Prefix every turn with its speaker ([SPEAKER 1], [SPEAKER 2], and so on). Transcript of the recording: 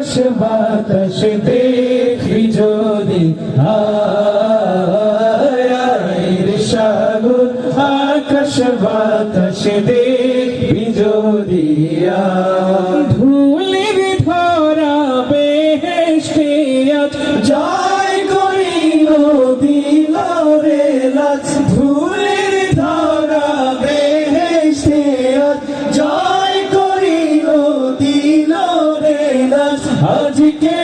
[SPEAKER 1] আকাশ বাতাস দেখি যদি রে সাগর আকাশ বাতাস দেখি যদি ধুলির ধরা বেহেশতে আজ জয় করিল দিল রে লাজ ধুলির ধরা বেহেশতে আজ জয় করিল দিল রে লাজ আজকে